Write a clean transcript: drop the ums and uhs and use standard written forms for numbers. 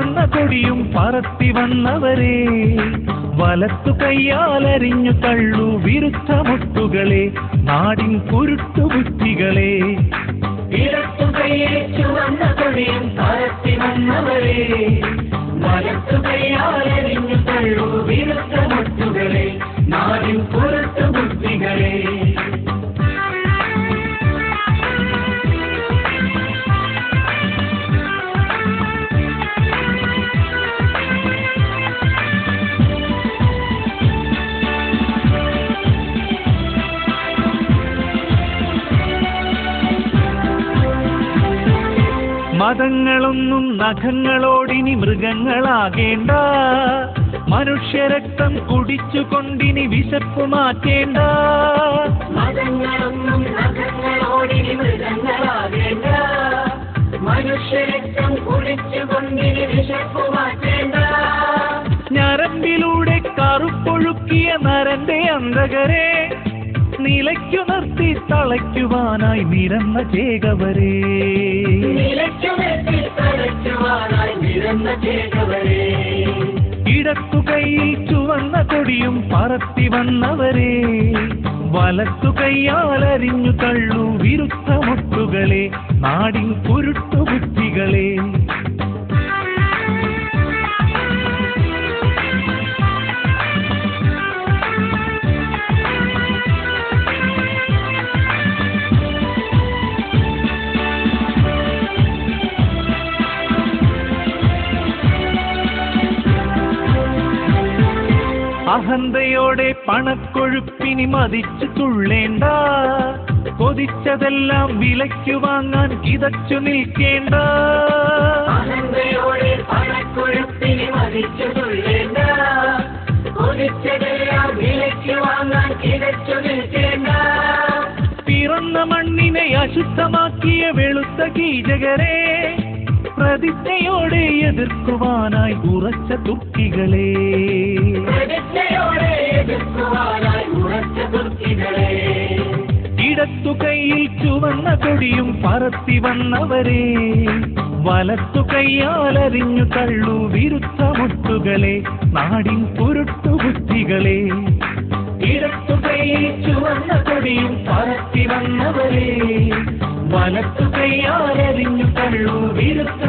ചുവന്ന കൊടിയും പറത്തി വന്നവരെ, വലത്തു കയ്യാലരിഞ്ഞു തള്ളു വിരുദ്ധ മുട്ടുകളെ, നാടിൻ കുരുട്ടുബുദ്ധികളെ. ഇടത്തു കയ്യിൽ ചുവന്ന കൊടിയും പറത്തി വന്നവരെ, വലത്തു കയ്യാലരിഞ്ഞു തള്ളു വിരുദ്ധ മുട്ടുകളെ, നാടിൻ കുരുട്ടുബുദ്ധികളെ. മതങ്ങളൊന്നും നഖങ്ങളോടിനി മൃഗങ്ങളാകേണ്ട, മനുഷ്യരക്തം കുടിച്ചുകൊണ്ടിനി വിശപ്പ് മാറ്റേണ്ട. മതങ്ങളൊന്നും നഖങ്ങളോടിനി മൃഗങ്ങളാകേണ്ട, മനുഷ്യരക്തം കുടിച്ചുകൊണ്ടിനി വിശപ്പ് മാറ്റേണ്ട. ഞരമ്പിലൂടെ കറുപ്പൊഴുക്കിയ നരന്റെ അന്ധകരെ, നിലയ്ക്കു നിർത്തി തളയ്ക്കുവാനായി നിരന്ന ചേകവരെ, ഇടത്തു കൈയിൽ ചുവന്ന കൊടിയും പറത്തി വന്നവരെ, വലത്തു കയ്യാലരിഞ്ഞു തള്ളു വിരുദ്ധ മുട്ടുകളെ, നാടിൻ കുരുട്ടുബുദ്ധികളെ. അഹന്തയോടെ പണക്കൊഴുപ്പിനി മതിച്ചു തുള്ളേണ്ട, കൊതിച്ചതെല്ലാം വിലയ്ക്കു വാങ്ങാൻ കിതച്ചു നിൽക്കേണ്ട. അഹന്തയോടെ പണക്കൊഴുപ്പിനി മതിച്ചു തുള്ളേണ്ട, കൊതിച്ചതെല്ലാം വിലയ്ക്ക് വാങ്ങാൻ കിതച്ചു നിൽക്കേണ്ട. പിറന്ന മണ്ണിനെ അശുദ്ധമാക്കിയ വെളുത്ത കീചകരെ, പ്രതിജ്ഞയോടെ എതിർക്കുവാനായി ഉറച്ച തുർക്കികളെ, ഇടത്തു കൈയിൽ ചുവന്ന കൊടിയും പറത്തി വന്നവരെ, വലത്തു കയ്യാലരിഞ്ഞു തള്ളു വിരുദ്ധ മുട്ടുകളെ, നാടിൻ കുരുട്ടുബുദ്ധികളെ. ഇടത്തു കൈയിൽ ചുവന്ന കൊടിയും പറത്തി വന്നവരെ, വലത്തു കയ്യാലരിഞ്ഞു തള്ളു വിരുദ്ധ